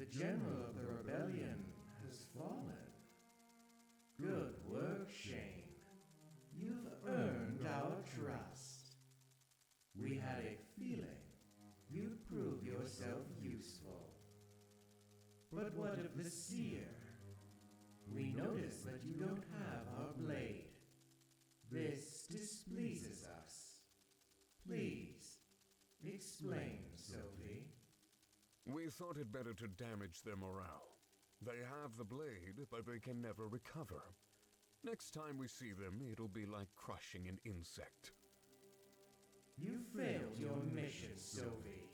the general of the rebellion has fallen. Good work, Shane. You've earned our trust. We had a feeling you'd prove yourself useful. But what of the seer? We notice that you don't have our blade. This displeases us. Please, explain, Sovey. We thought it better to damage their morale. They have the blade, but they can never recover. Next time we see them, it'll be like crushing an insect. You failed your mission, Sovey.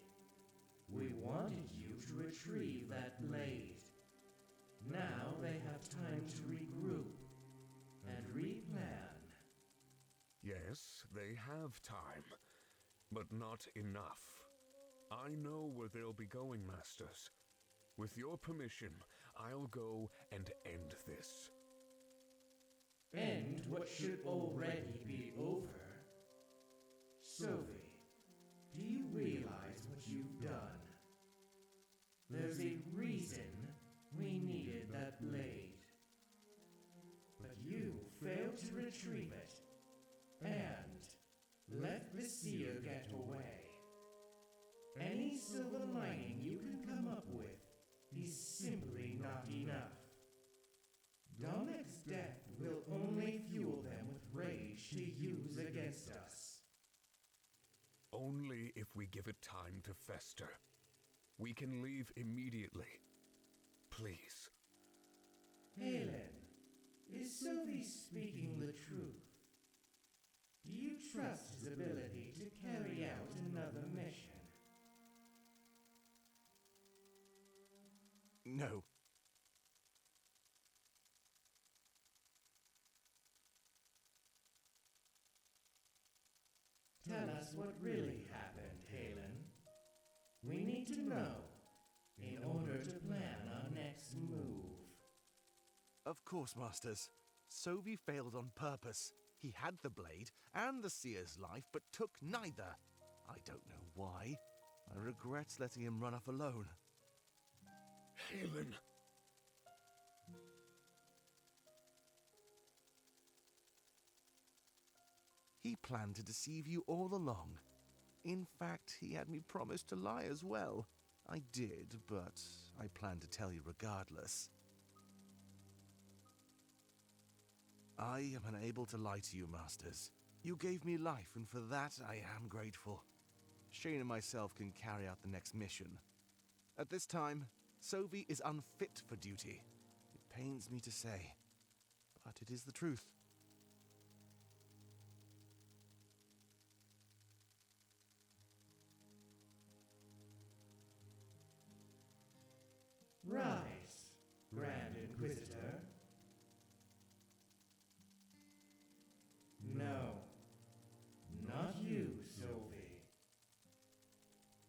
We wanted you to retrieve that blade. Now they have time to regroup and replan. Yes, they have time, but not enough. I know where they'll be going, Masters. With your permission, I'll go and end this. End what should already be over. Sovey, do you realize what you've done? There's a reason we needed that blade. But you failed to retrieve it, and let the seer get away. Any silver lining you can come up with is simply not enough. Domek's death will only fuel them with rage to use against us. Only if we give it time to fester. We can leave immediately. Please. Halen, is Sovey speaking the truth? Do you trust his ability to carry out another mission? No. Tell us what really happened, Halen. We need to know in order to plan our next move. Of course, Masters. Sovey failed on purpose. He had the blade and the seer's life, but took neither. I don't know why. I regret letting him run off alone. Halen! He planned to deceive you all along. In fact, he had me promise to lie as well. I did, but I planned to tell you regardless. I am unable to lie to you, Masters. You gave me life, and for that I am grateful. Shane and myself can carry out the next mission. At this time, Sovey is unfit for duty. It pains me to say, but it is the truth. Rise, Grand Inquisitor. No, not you, Sovey.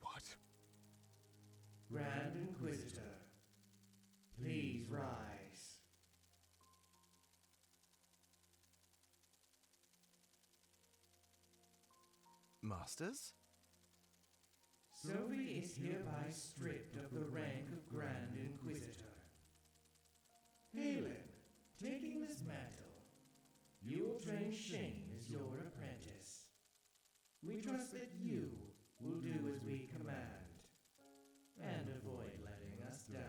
What? Grand Inquisitor, please rise. Masters? Sovey is hereby stripped of the rank of Grand Inquisitor. Halen, taking this mantle, you will train Shane as your apprentice. We trust that you will do as we command, and avoid letting us down.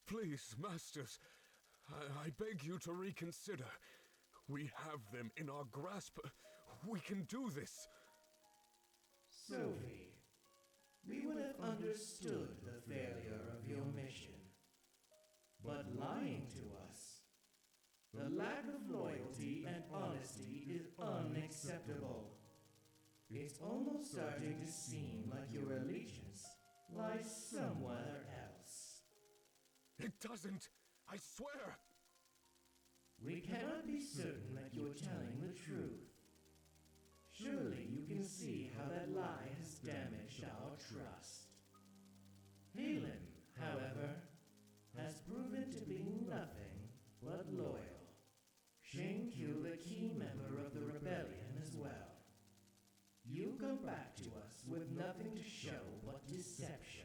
Please, Masters, I beg you to reconsider. We have them in our grasp. We can do this. Sovey, we would have understood the failure of your mission. But lying to us, the lack of loyalty and honesty is unacceptable. It's almost starting to seem like your allegiance lies somewhere else. It doesn't. I swear. We cannot be certain that you're telling the truth. Surely you can see how that lie has damaged our trust. Halen, however, has proven to be nothing but loyal. Shane killed a key member of the rebellion as well. You come back to us with nothing to show but deception.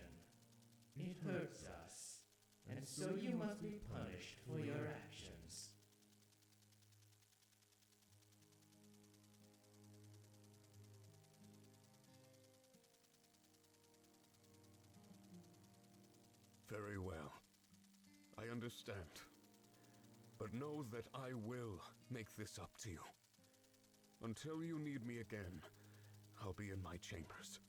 It hurts us, and so you must be punished for your actions. Very well. I understand. But know that I will make this up to you. Until you need me again, I'll be in my chambers.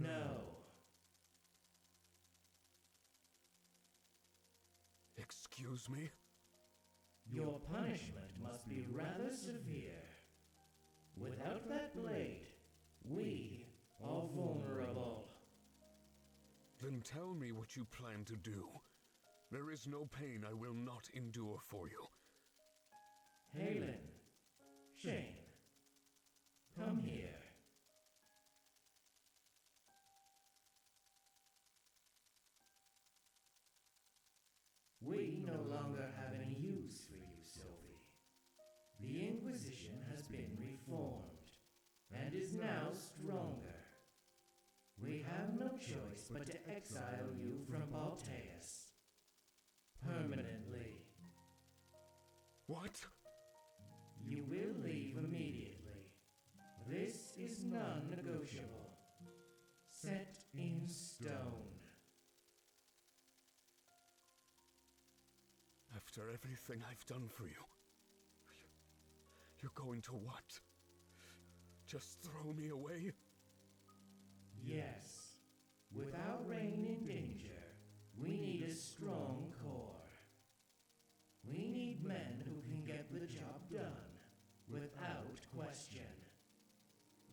No. Excuse me? Your punishment must be rather severe. Without that blade, we are vulnerable. Then tell me what you plan to do. There is no pain I will not endure for you. Halen, Shane, come here. We no longer have any use for you, Sovey. The Inquisition has been reformed, and is now stronger. We have no choice but to exile you from Balteus. Permanently. What? You will leave immediately. This is non-negotiable. Set in stone. After everything I've done for you, you're going to what? Just throw me away? Yes. Without Rain in danger, we need a strong core. We need men who can get the job done, without question.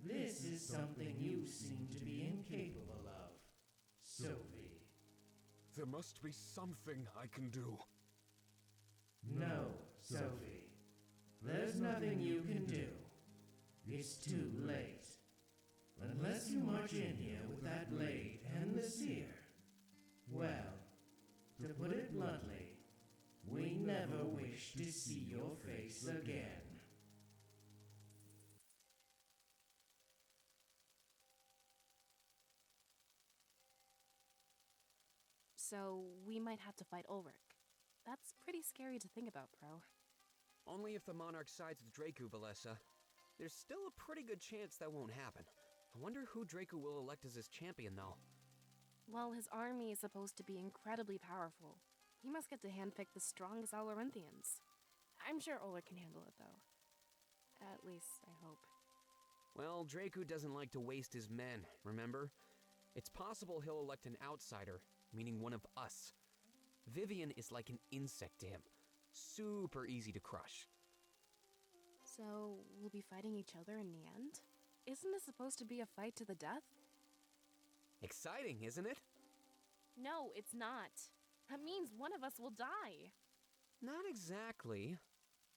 This is something you seem to be incapable of, Sovey. There must be something I can do. No, Sovey. There's nothing you can do. It's too late. Unless you march in here with that blade and the seer. Well, to put it bluntly, we never wish to see your face again. So, we might have to fight Ulric. That's pretty scary to think about, Pro. Only if the Monarch sides with Draco, Valessa. There's still a pretty good chance that won't happen. I wonder who Draco will elect as his champion, though. Well, his army is supposed to be incredibly powerful. He must get to handpick the strongest Alorinthians. I'm sure Ulric can handle it, though. At least, I hope. Well, Draco doesn't like to waste his men, remember? It's possible he'll elect an outsider, meaning one of us. Vivian is like an insect to him. Super easy to crush. So, we'll be fighting each other in the end? Isn't this supposed to be a fight to the death? Exciting, isn't it? No, it's not. That means one of us will die. Not exactly.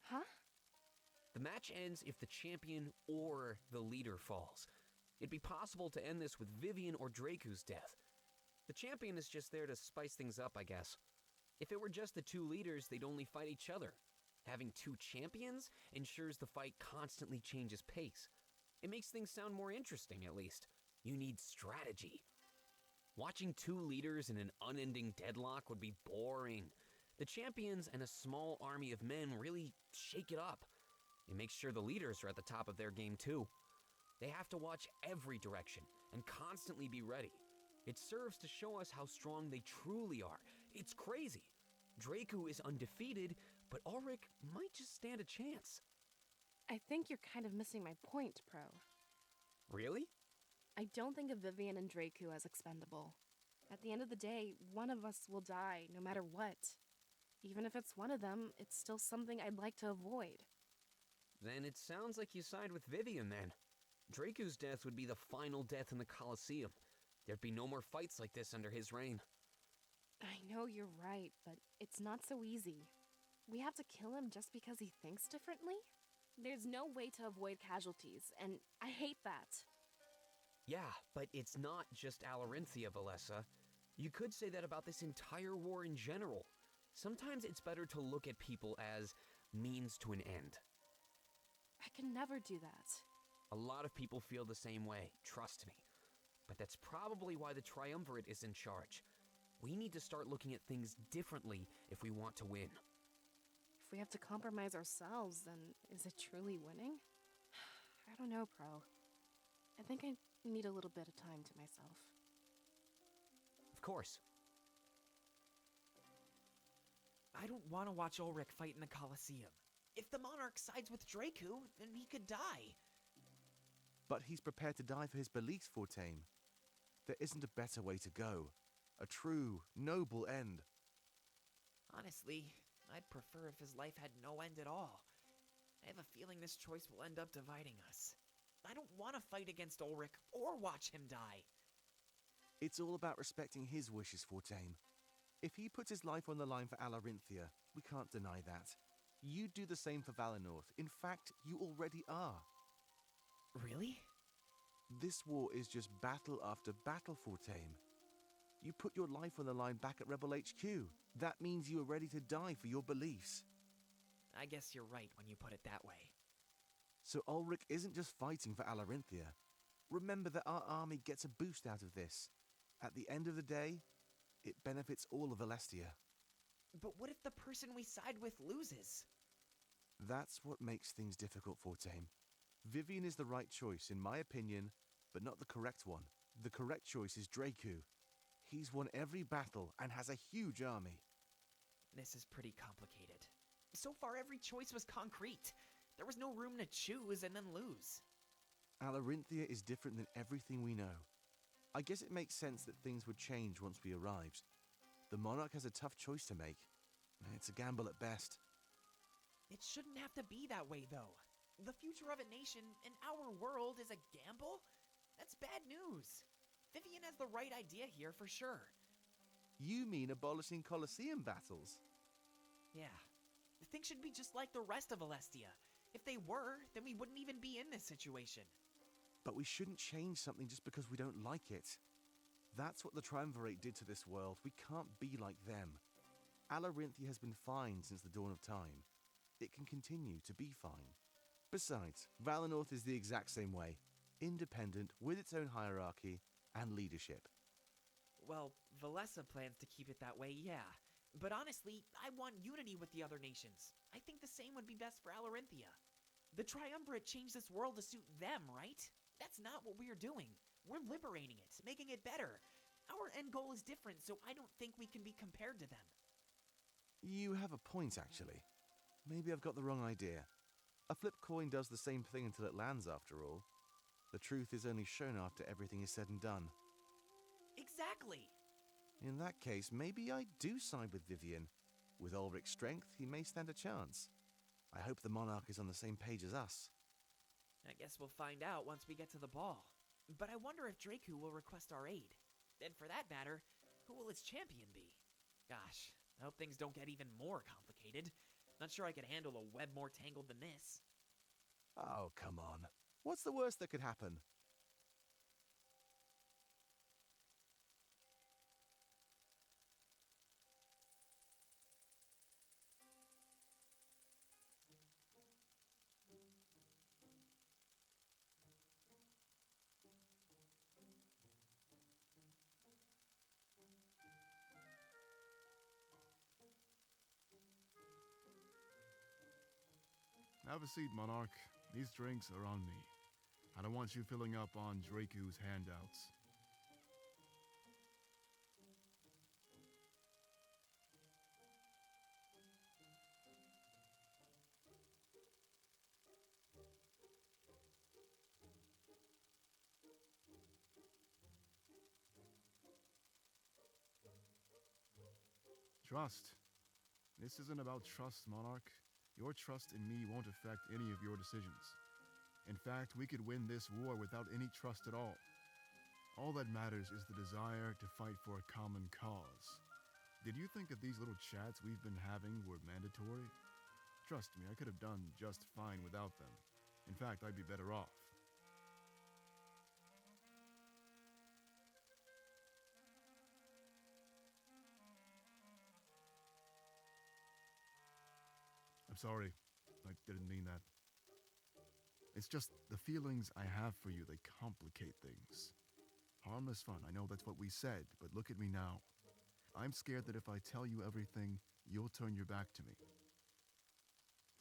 Huh? The match ends if the champion or the leader falls. It'd be possible to end this with Vivian or Draco's death. The champion is just there to spice things up, I guess. If it were just the two leaders, they'd only fight each other. Having two champions ensures the fight constantly changes pace. It makes things sound more interesting, at least. You need strategy. Watching two leaders in an unending deadlock would be boring. The champions and a small army of men really shake it up. It makes sure the leaders are at the top of their game too. They have to watch every direction and constantly be ready. It serves to show us how strong they truly are. It's crazy. Draco is undefeated, but Ulric might just stand a chance. I think you're kind of missing my point, Pro. Really? I don't think of Vivian and Draco as expendable. At the end of the day, one of us will die, no matter what. Even if it's one of them, it's still something I'd like to avoid. Then it sounds like you side with Vivian, then. Draco's death would be the final death in the Colosseum. There'd be no more fights like this under his reign. I know you're right, but it's not so easy. We have to kill him just because he thinks differently? There's no way to avoid casualties, and I hate that. Yeah, but it's not just Alorinthia, Valessa. You could say that about this entire war in general. Sometimes it's better to look at people as means to an end. I can never do that. A lot of people feel the same way, trust me. But that's probably why the Triumvirate is in charge. We need to start looking at things differently if we want to win. If we have to compromise ourselves, then is it truly winning? I don't know, Pro. I think I need a little bit of time to myself. Of course. I don't want to watch Ulric fight in the Colosseum. If the Monarch sides with Dracu, then he could die. But he's prepared to die for his beliefs, Fortane. There isn't a better way to go. A true, noble end. Honestly, I'd prefer if his life had no end at all. I have a feeling this choice will end up dividing us. I don't want to fight against Ulric or watch him die. It's all about respecting his wishes, Fortane. If he puts his life on the line for Alarinthia, we can't deny that. You do the same for Valinor. In fact, you already are. Really? This war is just battle after battle, Fortane. You put your life on the line back at Rebel HQ. That means you are ready to die for your beliefs. I guess you're right when you put it that way. So Ulric isn't just fighting for Alarinthia. Remember that our army gets a boost out of this. At the end of the day, it benefits all of Alestia. But what if the person we side with loses? That's what makes things difficult, Fortane. Vivian is the right choice, in my opinion, but not the correct one. The correct choice is Dracu. He's won every battle and has a huge army. This is pretty complicated. So far, every choice was concrete. There was no room to choose and then lose. Alarinthia is different than everything we know. I guess it makes sense that things would change once we arrived. The Monarch has a tough choice to make. It's a gamble at best. It shouldn't have to be that way, though. The future of a nation in our world is a gamble? That's bad news. Vivian has the right idea here for sure. You mean abolishing Colosseum battles? Yeah. Things should be just like the rest of Alestia. If they were, then we wouldn't even be in this situation. But we shouldn't change something just because we don't like it. That's what the Triumvirate did to this world. We can't be like them. Alarinthia has been fine since the dawn of time. It can continue to be fine. Besides, Valinor is the exact same way. Independent, with its own hierarchy and leadership. Well, Valessa plans to keep it that way, yeah. But honestly, I want unity with the other nations. I think the same would be best for Alarinthia. The Triumvirate changed this world to suit them, right? That's not what we're doing. We're liberating it, making it better. Our end goal is different, so I don't think we can be compared to them. You have a point, actually. Maybe I've got the wrong idea. A flip coin does the same thing until it lands, after all. The truth is only shown after everything is said and done. Exactly! In that case, maybe I do side with Vivian. With Ulric's strength, he may stand a chance. I hope the Monarch is on the same page as us. I guess we'll find out once we get to the ball. But I wonder if Dracu will request our aid. And for that matter, who will its champion be? Gosh, I hope things don't get even more complicated. Not sure I could handle a web more tangled than this. Oh, come on. What's the worst that could happen? Have a seat, Monarch. These drinks are on me. I don't want you filling up on Dracu's handouts. Trust. This isn't about trust, Monarch. Your trust in me won't affect any of your decisions. In fact, we could win this war without any trust at all. All that matters is the desire to fight for a common cause. Did you think that these little chats we've been having were mandatory? Trust me, I could have done just fine without them. In fact, I'd be better off. I'm sorry. I didn't mean that. It's just the feelings I have for you, they complicate things. Harmless fun, I know that's what we said, but look at me now. I'm scared that if I tell you everything, you'll turn your back to me.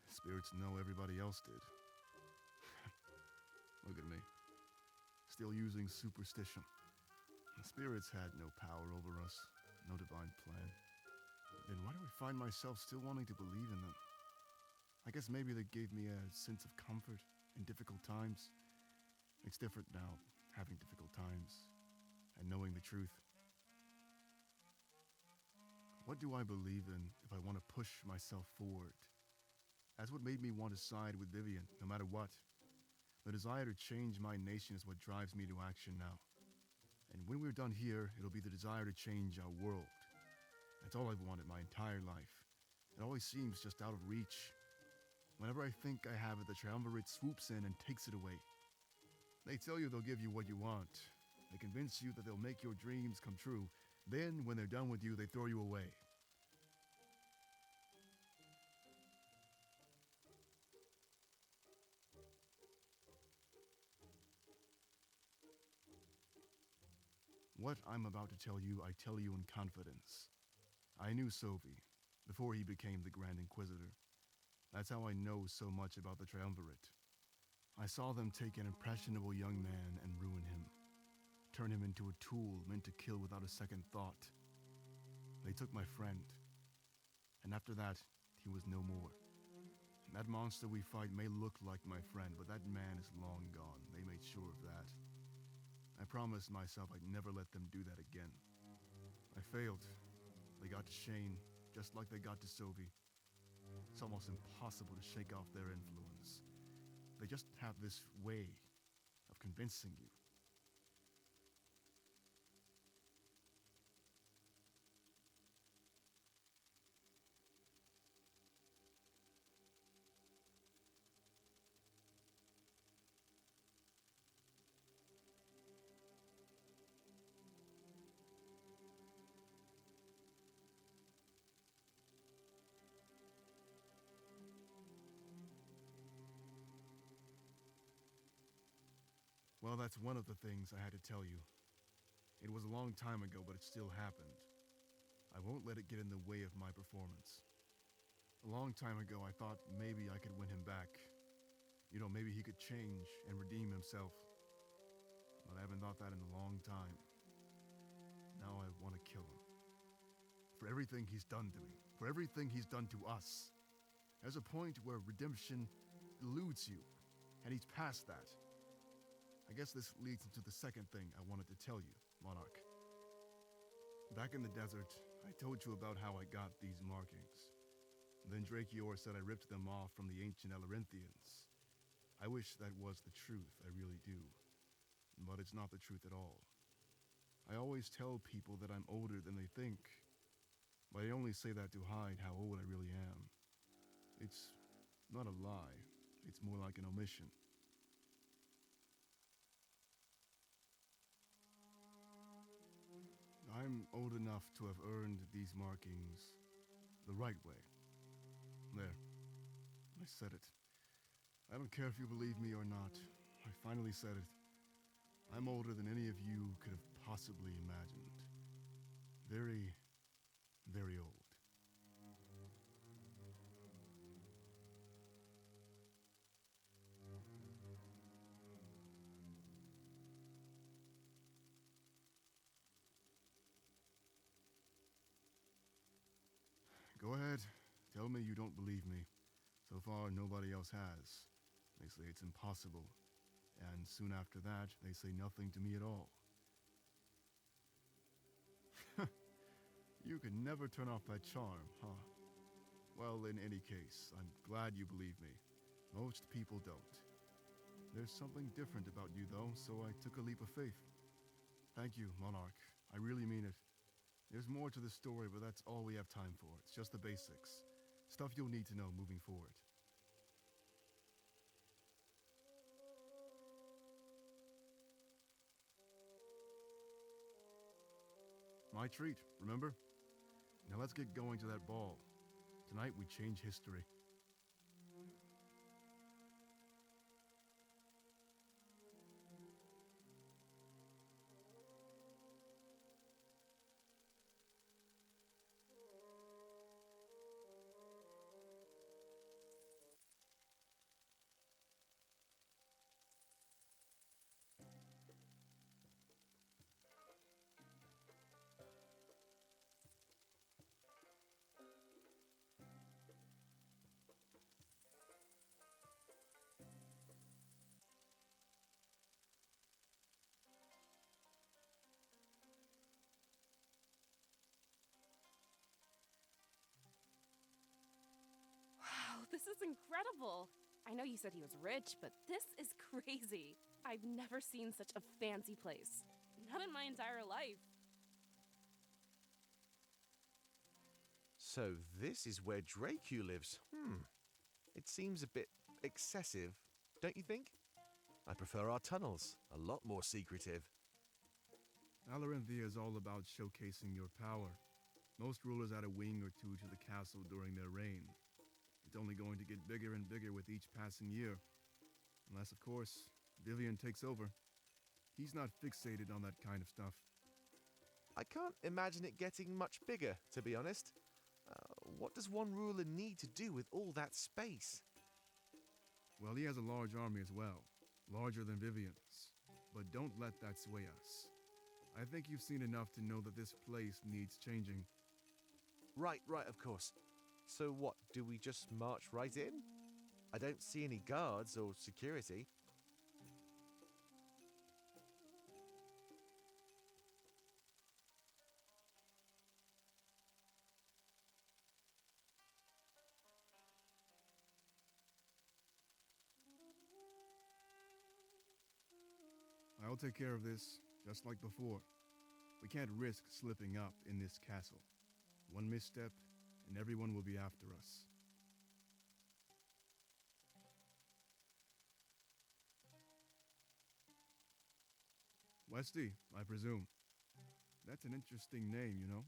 Spirits know everybody else did. Look at me. Still using superstition. The spirits had no power over us, no divine plan. Then why do I find myself still wanting to believe in them? I guess maybe they gave me a sense of comfort in difficult times. It's different now, having difficult times and knowing the truth. What do I believe in if I want to push myself forward? That's what made me want to side with Vivian, no matter what. The desire to change my nation is what drives me to action now. And when we're done here, it'll be the desire to change our world. That's all I've wanted my entire life. It always seems just out of reach. Whenever I think I have it, the triumvirate swoops in and takes it away. They tell you they'll give you what you want. They convince you that they'll make your dreams come true. Then, when they're done with you, they throw you away. What I'm about to tell you, I tell you in confidence. I knew Sovey before he became the Grand Inquisitor. That's how I know so much about the Triumvirate. I saw them take an impressionable young man and ruin him. Turn him into a tool meant to kill without a second thought. They took my friend. And after that, he was no more. That monster we fight may look like my friend, but that man is long gone. They made sure of that. I promised myself I'd never let them do that again. I failed. They got to Shane, just like they got to Sovey. It's almost impossible to shake off their influence. They just have this way of convincing you. Well, that's one of the things I had to tell you. It was a long time ago, but it still happened. I won't let it get in the way of my performance. A long time ago, I thought maybe I could win him back. You know, maybe he could change and redeem himself. But I haven't thought that in a long time. Now I want to kill him. For everything he's done to me. For everything he's done to us. There's a point where redemption eludes you, and he's past that. I guess this leads into the second thing I wanted to tell you, Monarch. Back in the desert, I told you about how I got these markings. Then Drakior said I ripped them off from the ancient Elorinthians. I wish that was the truth, I really do. But it's not the truth at all. I always tell people that I'm older than they think, but I only say that to hide how old I really am. It's not a lie, it's more like an omission. I'm old enough to have earned these markings the right way. There. I said it. I don't care if you believe me or not. I finally said it. I'm older than any of you could have possibly imagined. Very, very old. Go ahead. Tell me you don't believe me. So far, nobody else has. They say it's impossible. And soon after that, they say nothing to me at all. You can never turn off that charm, huh? Well, in any case, I'm glad you believe me. Most people don't. There's something different about you, though, so I took a leap of faith. Thank you, Monarch. I really mean it. There's more to the story, but that's all we have time for. It's just the basics. Stuff you'll need to know moving forward. My treat, remember? Now let's get going to that ball. Tonight we change history. incredible. I know you said he was rich, but this is crazy. I've never seen such a fancy place. Not in my entire life. So this is where Dracu lives. It seems a bit excessive, don't you think? I prefer our tunnels, a lot more secretive. Alarinthia is all about showcasing your power. Most rulers add a wing or two to the castle during their reign. It's only going to get bigger and bigger with each passing year. Unless, of course, Vivian takes over. He's not fixated on that kind of stuff. I can't imagine it getting much bigger, to be honest. What does one ruler need to do with all that space? Well, he has a large army as well, larger than Vivian's. But don't let that sway us. I think you've seen enough to know that this place needs changing. Right, of course. So what, do we just march right in? I don't see any guards or security. I'll take care of this, just like before. We can't risk slipping up in this castle. One misstep, and everyone will be after us. Westy, I presume. That's an interesting name, you know?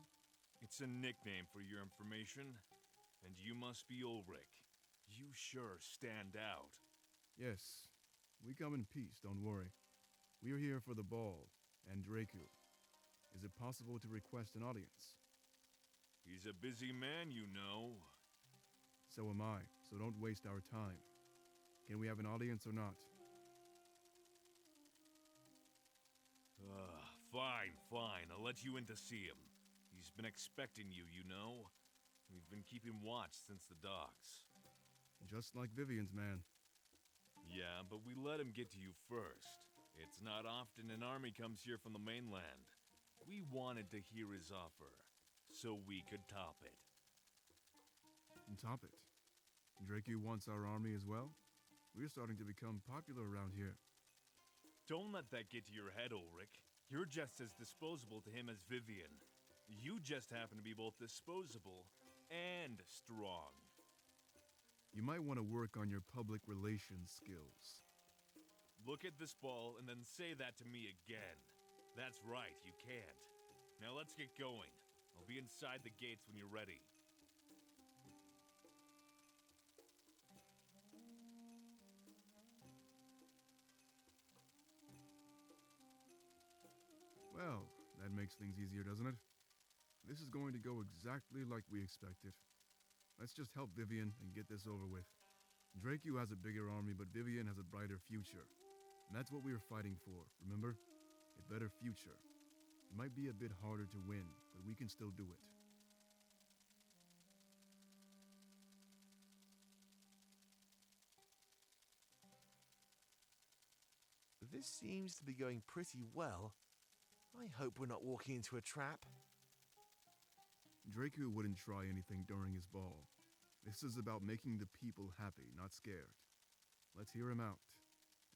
It's a nickname for your information. And you must be Ulric. You sure stand out. Yes, we come in peace, don't worry. We're here for the ball, and Dracu. Is it possible to request an audience? He's a busy man, you know. So am I, so don't waste our time. Can we have an audience or not? Fine. I'll let you in to see him. He's been expecting you, you know. We've been keeping watch since the docks. Just like Vivian's man. Yeah, but we let him get to you first. It's not often an army comes here from the mainland. We wanted to hear his offer, so we could top it. And top it. Dracu wants our army as well? We're starting to become popular around here. Don't let that get to your head, Ulric. You're just as disposable to him as Vivian. You just happen to be both disposable and strong. You might want to work on your public relations skills. Look at this ball and then say that to me again. That's right, you can't. Now let's get going. I'll be inside the gates when you're ready. Well, that makes things easier, doesn't it? This is going to go exactly like we expected. Let's just help Vivian and get this over with. Dracu has a bigger army, but Vivian has a brighter future. And that's what we were fighting for, remember? A better future. It might be a bit harder to win, but we can still do it. This seems to be going pretty well. I hope we're not walking into a trap. Dracu wouldn't try anything during his ball. This is about making the people happy, not scared. Let's hear him out,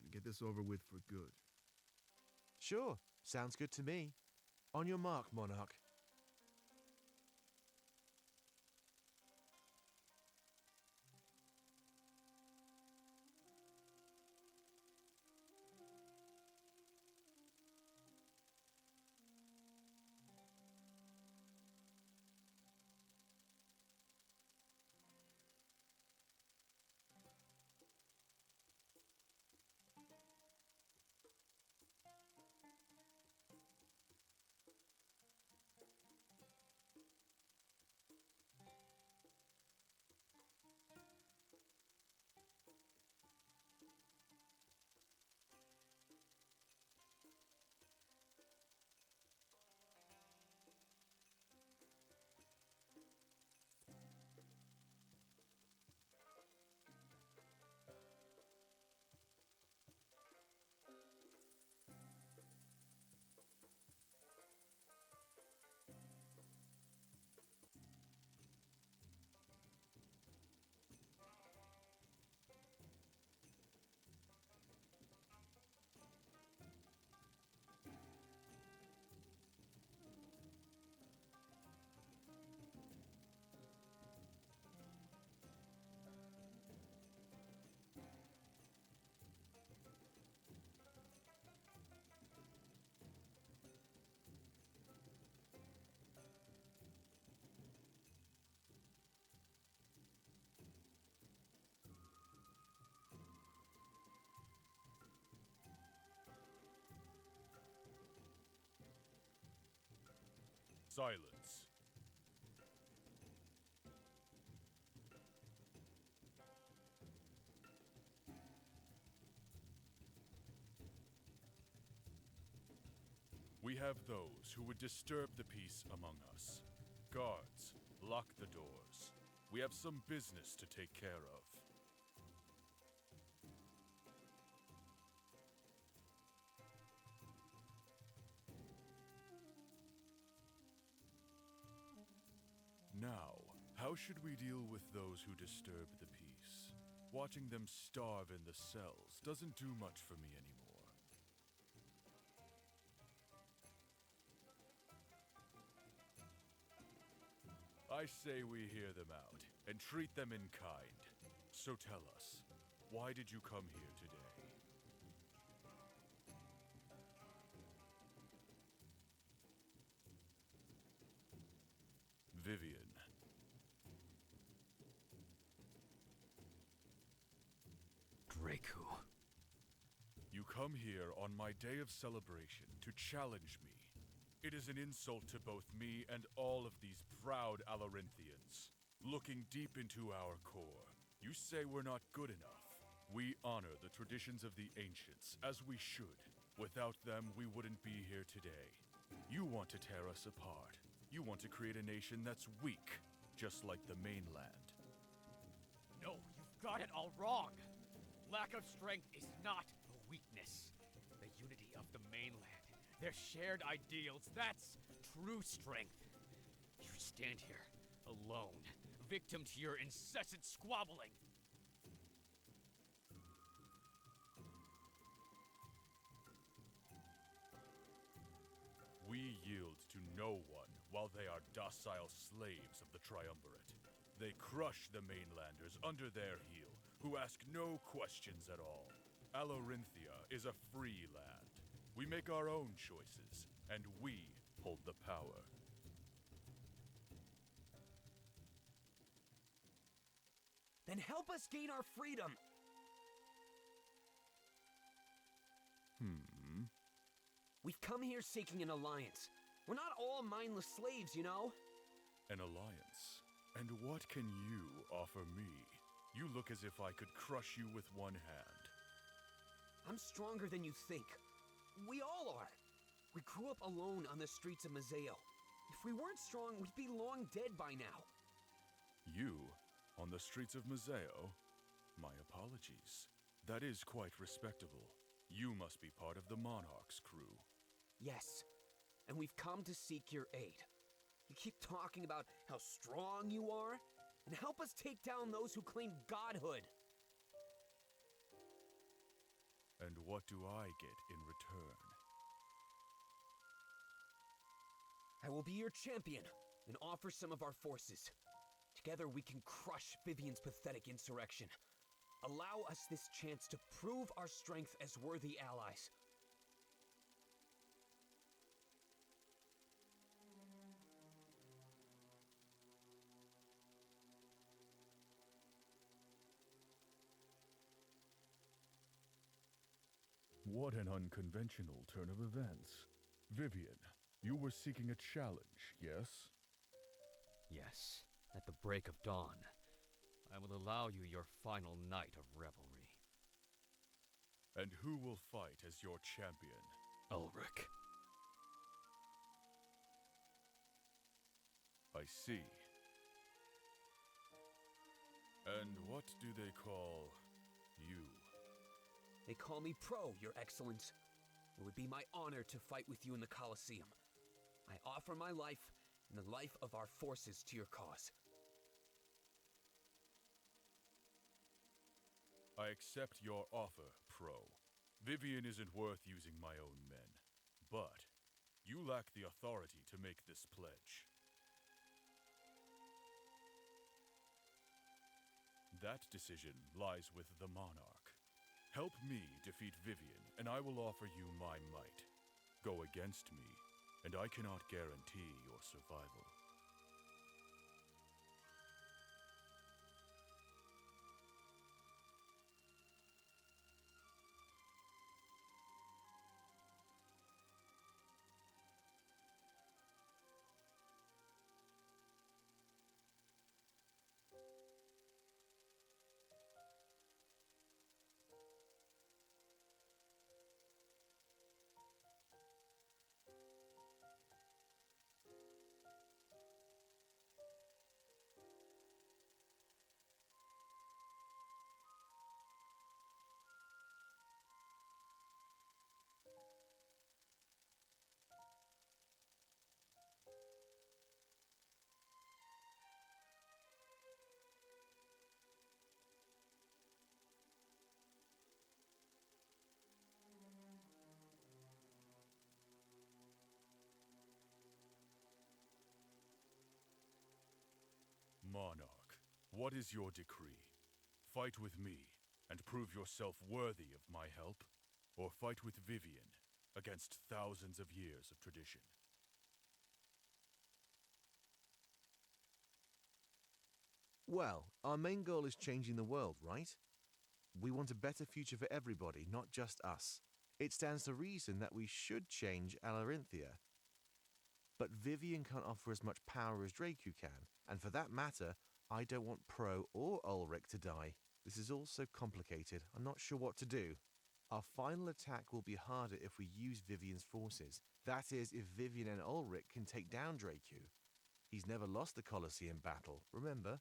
and get this over with for good. Sure, sounds good to me. On your mark, Monarch. Silence. We have those who would disturb the peace among us. Guards, lock the doors. We have some business to take care of. Now, how should we deal with those who disturb the peace? Watching them starve in the cells doesn't do much for me anymore. I say we hear them out and treat them in kind. So tell us, why did you come here today? Vivian. Draku. You come here on my day of celebration to challenge me. It is an insult to both me and all of these proud Alarinthians. Looking deep into our core, you say we're not good enough. We honor the traditions of the ancients, as we should. Without them, we wouldn't be here today. You want to tear us apart. You want to create a nation that's weak, just like the mainland. No, you've got it all wrong. Lack of strength is not a weakness. The unity of the mainland, their shared ideals, that's true strength. You stand here, alone, victim to your incessant squabbling. We yield to no one while they are docile slaves of the Triumvirate. They crush the mainlanders under their heel, who ask no questions at all. Alarinthia is a free land. We make our own choices, and we hold the power. Then help us gain our freedom! We've come here seeking an alliance. We're not all mindless slaves, you know? An alliance? And what can you offer me? You look as if I could crush you with one hand. I'm stronger than you think. We all are. We grew up alone on the streets of Mazeo. If we weren't strong, we'd be long dead by now. You, on the streets of Mazeo? My apologies. That is quite respectable. You must be part of the Monarch's crew. Yes, and we've come to seek your aid. You keep talking about how strong you are, and help us take down those who claim godhood. And what do I get in return? I will be your champion and offer some of our forces. Together we can crush Vivian's pathetic insurrection. Allow us this chance to prove our strength as worthy allies. What an unconventional turn of events. Vivian, you were seeking a challenge, yes? Yes, at the break of dawn, I will allow you your final night of revelry. And who will fight as your champion? Ulric. I see. And what do they call you? They call me Pro, Your Excellence. It would be my honor to fight with you in the Colosseum. I offer my life and the life of our forces to your cause. I accept your offer, Pro. Vivian isn't worth using my own men. But you lack the authority to make this pledge. That decision lies with the Monarch. Help me defeat Vivian, and I will offer you my might. Go against me, and I cannot guarantee your survival. What is your decree? Fight with me and prove yourself worthy of my help, or fight with Vivian against thousands of years of tradition? Well, our main goal is changing the world, right? We want a better future for everybody, not just us. It stands to reason that we should change Alarinthia. But Vivian can't offer as much power as Dracu can, and for that matter, I don't want Pro or Ulric to die. This is all so complicated, I'm not sure what to do. Our final attack will be harder if we use Vivian's forces. That is, if Vivian and Ulric can take down Dracu. He's never lost the Colosseum battle, remember?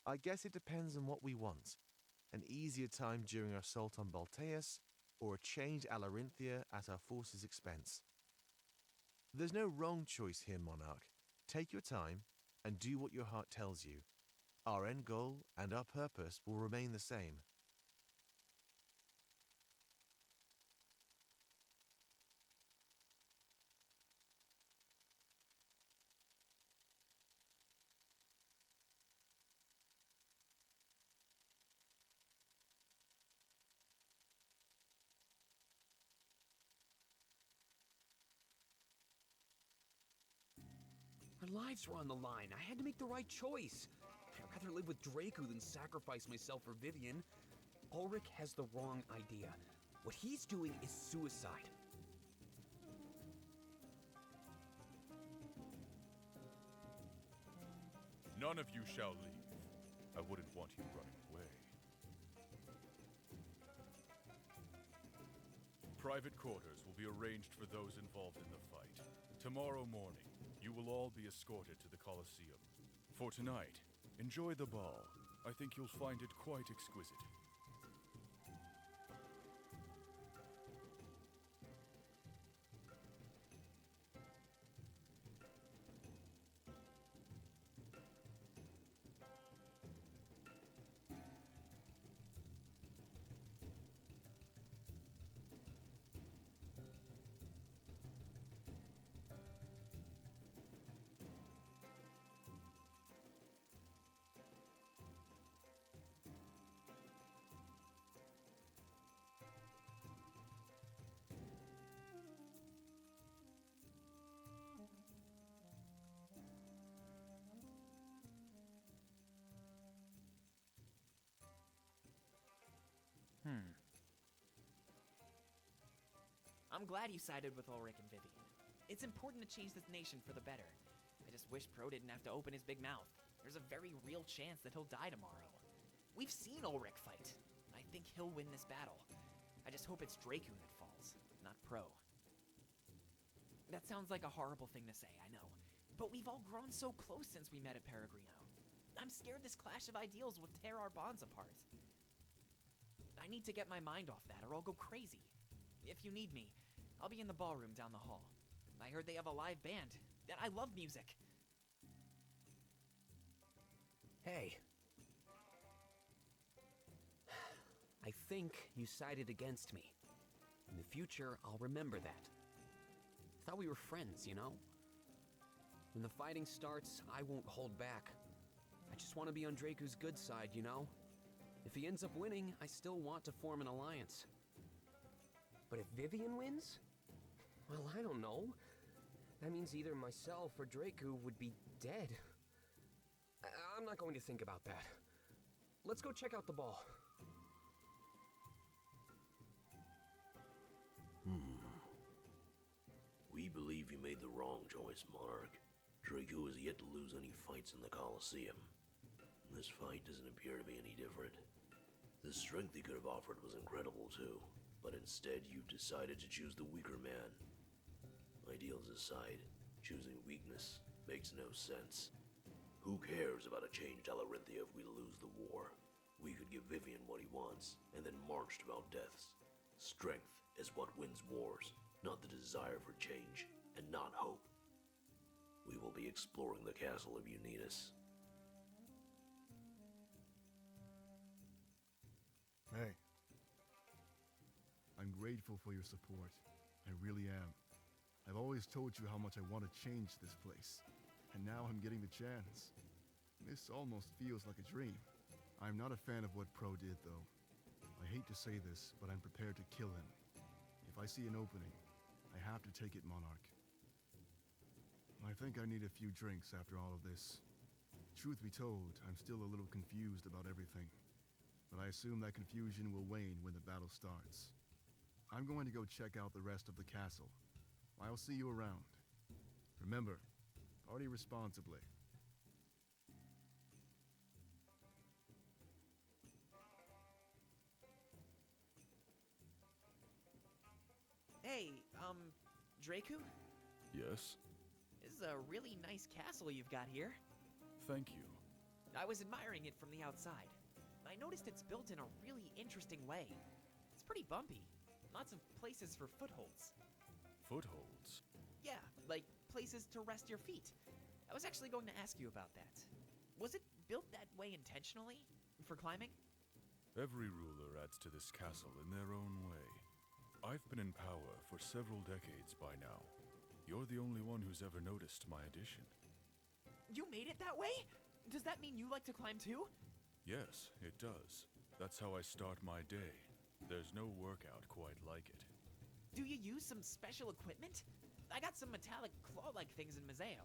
I guess it depends on what we want. An easier time during our assault on Balteus, or a changed Alarinthia at our forces' expense. There's no wrong choice here, Monarch. Take your time and do what your heart tells you. Our end goal and our purpose will remain the same. Our lives were on the line. I had to make the right choice. I'd rather live with Dracu than sacrifice myself for Vivian. Ulric has the wrong idea. What he's doing is suicide. None of you shall leave. I wouldn't want you running away. Private quarters will be arranged for those involved in the fight. Tomorrow morning, you will all be escorted to the Colosseum. For tonight, enjoy the ball. I think you'll find it quite exquisite. I'm glad you sided with Ulric and Vivian. It's important to change this nation for the better. I just wish Pro didn't have to open his big mouth. There's a very real chance that he'll die tomorrow. We've seen Ulric fight. I think he'll win this battle. I just hope it's Dracu that falls, not Pro. That sounds like a horrible thing to say, I know. But we've all grown so close since we met at Peregrino. I'm scared this clash of ideals will tear our bonds apart. I need to get my mind off that or I'll go crazy. If you need me, I'll be in the ballroom down the hall. I heard they have a live band, and I love music. Hey. I think you sided against me. In the future, I'll remember that. I thought we were friends, you know? When the fighting starts, I won't hold back. I just want to be on Dracu's good side, you know? If he ends up winning, I still want to form an alliance. But if Vivian wins? Well, I don't know. That means either myself or Dracu would be dead. I'm not going to think about that. Let's go check out the ball. We believe you made the wrong choice, Monarch. Dracu is yet to lose any fights in the Colosseum. This fight doesn't appear to be any different. The strength he could have offered was incredible too, but instead you've decided to choose the weaker man. Ideals aside, choosing weakness makes no sense. Who cares about a changed Alarinthia if we lose the war? We could give Vivian what he wants, and then march to our deaths. Strength is what wins wars, not the desire for change, and not hope. We will be exploring the castle of Unitas. Hey. I'm grateful for your support. I really am. I've always told you how much I want to change this place, and now I'm getting the chance. This almost feels like a dream. I'm not a fan of what Pro did, though. I hate to say this, but I'm prepared to kill him. If I see an opening, I have to take it, Monarch. I think I need a few drinks after all of this. Truth be told, I'm still a little confused about everything. But I assume that confusion will wane when the battle starts. I'm going to go check out the rest of the castle. I'll see you around. Remember, party responsibly. Hey, Draku? Yes? This is a really nice castle you've got here. Thank you. I was admiring it from the outside. I noticed it's built in a really interesting way. It's pretty bumpy. Lots of places for footholds. Footholds? Yeah, like places to rest your feet. I was actually going to ask you about that. Was it built that way intentionally? For climbing? Every ruler adds to this castle in their own way. I've been in power for several decades by now. You're the only one who's ever noticed my addition. You made it that way? Does that mean you like to climb too? Yes, it does. That's how I start my day. There's no workout quite like it. Do you use some special equipment? I got some metallic claw-like things in Mazeo.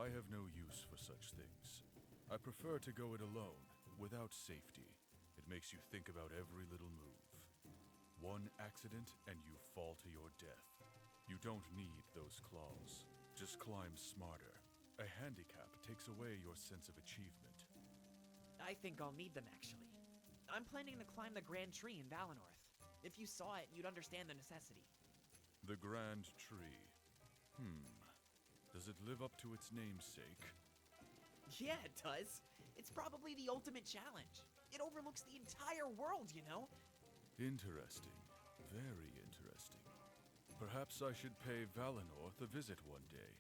I have no use for such things. I prefer to go it alone, without safety. It makes you think about every little move. One accident and you fall to your death. You don't need those claws. Just climb smarter. A handicap takes away your sense of achievement. I think I'll need them, actually. I'm planning to climb the Grand Tree in Valenorth. If you saw it, you'd understand the necessity. The Grand Tree. Does it live up to its namesake? Yeah, it does. It's probably the ultimate challenge. It overlooks the entire world, you know? Interesting. Very interesting. Perhaps I should pay Valenorth a visit one day.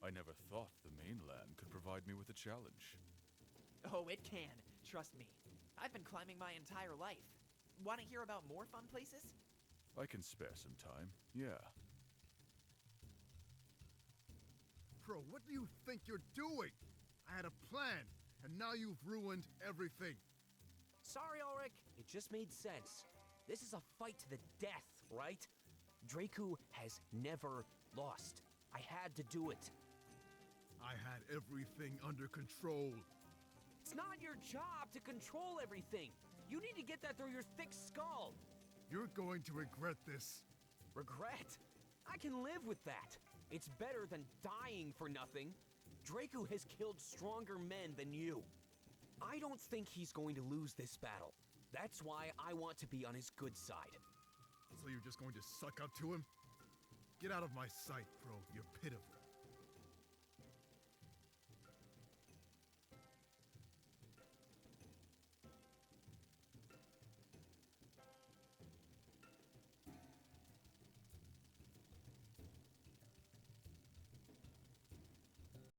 I never thought the mainland could provide me with a challenge. Oh, it can. Trust me. I've been climbing my entire life. Want to hear about more fun places? I can spare some time, yeah. Pro, what do you think you're doing? I had a plan, and now you've ruined everything. Sorry, Ulric. It just made sense. This is a fight to the death, right? Draku has never lost. I had to do it. I had everything under control. It's not your job to control everything. You need to get that through your thick skull. You're going to regret this. Regret? I can live with that. It's better than dying for nothing. Draku has killed stronger men than you. I don't think he's going to lose this battle. That's why I want to be on his good side. So you're just going to suck up to him? Get out of my sight, Pro. You're pitiful.